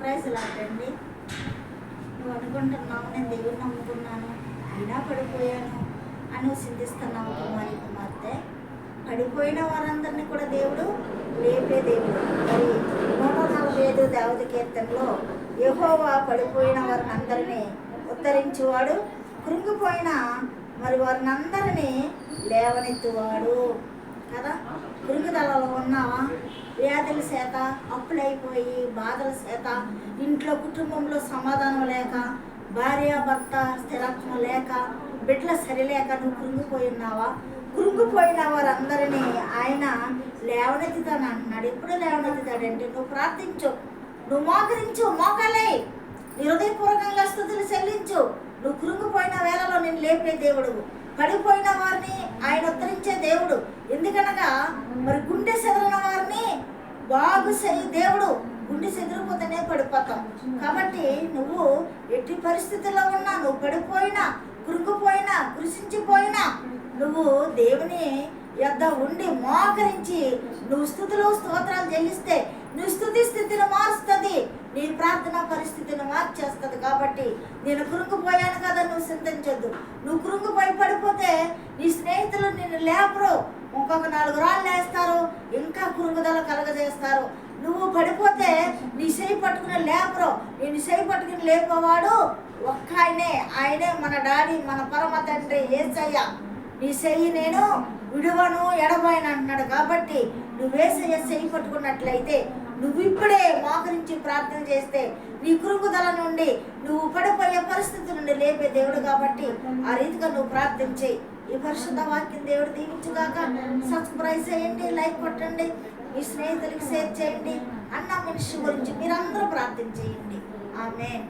Praise లాటండి. నువ్వు అనుకుంటున్నావు నేను దేవుడిని నమ్ముకున్నాను అయినా పడిపోయాను అని చింతిస్తున్నావు కుమార్తె. పడిపోయిన వారందరినీ కూడా దేవుడు లేపే దేవుడు. మరి 145 దావీదు కీర్తనలో యెహోవా పడిపోయిన వారిని అందరినీ ఉద్ధరించేవాడు, కృంగిపోయిన మరి వారిని అందరినీ లేవనెత్తువాడు కదా. కృంగిదలలో ఉన్నావా? వ్యాధుల చేత, అప్పులైపోయి బాధల చేత, ఇంట్లో కుటుంబంలో సమాధానం లేక, భార్య భర్త స్థిరత్వం లేక, బిడ్డల సరిలేక నువ్వు కృంగిపోయి ఉన్నావా? కృంగిపోయిన వారందరినీ ఆయన లేవనెత్తుతాను అంటున్నాడు. ఎప్పుడు లేవనెత్తుతాడంటే నువ్వు ప్రార్థించు, నువ్వు మోకరించు, మోకాలే నీ హృదయపూర్వకంగా స్తుతులు చెల్లించు. నువ్వు కృంగిపోయిన వేళలో నేను లేపే దేవుడు, పడిపోయిన వారిని ఆయన ఉద్ధరించే దేవుడు. ఎందుకనగా మరి గుండె చెదిరిన వారిని బాగు చేయి దేవుడు. గుండె చెదిరిపోతేనే పడిపోతాం. కాబట్టి నువ్వు ఎట్టి పరిస్థితుల్లో ఉన్నా, నువ్వు పడిపోయినా, కృంగిపోయినా, కృషించిపోయినా, నువ్వు దేవుని యొద్ద ఉండి మోకరించి నువ్వు స్తుతులు స్తోత్రాలు చెల్లిస్తే నువ్వు స్తుతి స్థితిని మారుస్తుంది, నీ ప్రార్థన పరిస్థితిని మార్చేస్తుంది. కాబట్టి నేను కృంగిపోయాను కదా నువ్వు చింతించొద్దు. నువ్వు కృంగిపోయి పడిపోతే నీ స్నేహితులు నిన్ను లేపరు, ఇంకొక 4 రాళ్ళు వేస్తారు, ఇంకా కృంగుదల కలగజేస్తారు. నువ్వు పడిపోతే నీ చెయ్యి పట్టుకుని లేపరు, నేను చెయ్యి పట్టుకుని లేపేవాడు ఒక్క ఆయనే మన డాడీ, మన పరమ తండ్రి యేసయ్య. నీ చెయ్యి నేను విడువను ఎడబాయను అంటున్నాడు. కాబట్టి నువ్వేసయ్య చెయ్యి పట్టుకున్నట్లయితే, నువ్వు ఇప్పుడే మోకరించి ప్రార్థన చేస్తే నీ కృంగుదల నుండి, నువ్వు పడిపోయే పరిస్థితి నుండి లేపే దేవుడు. కాబట్టి ఆ రీతిగా నువ్వు ప్రార్థన చేయి. ఈ పరిశుద్ధ వాక్యం దేవుడు దీవించుగాక. సబ్స్క్రైబ్ చేయండి, లైక్ కొట్టండి, మీ స్నేహితులకి షేర్ చేయండి. అన్న మనిషి గురించి మీరందరూ ప్రార్థన చేయండి. ఆమేన్.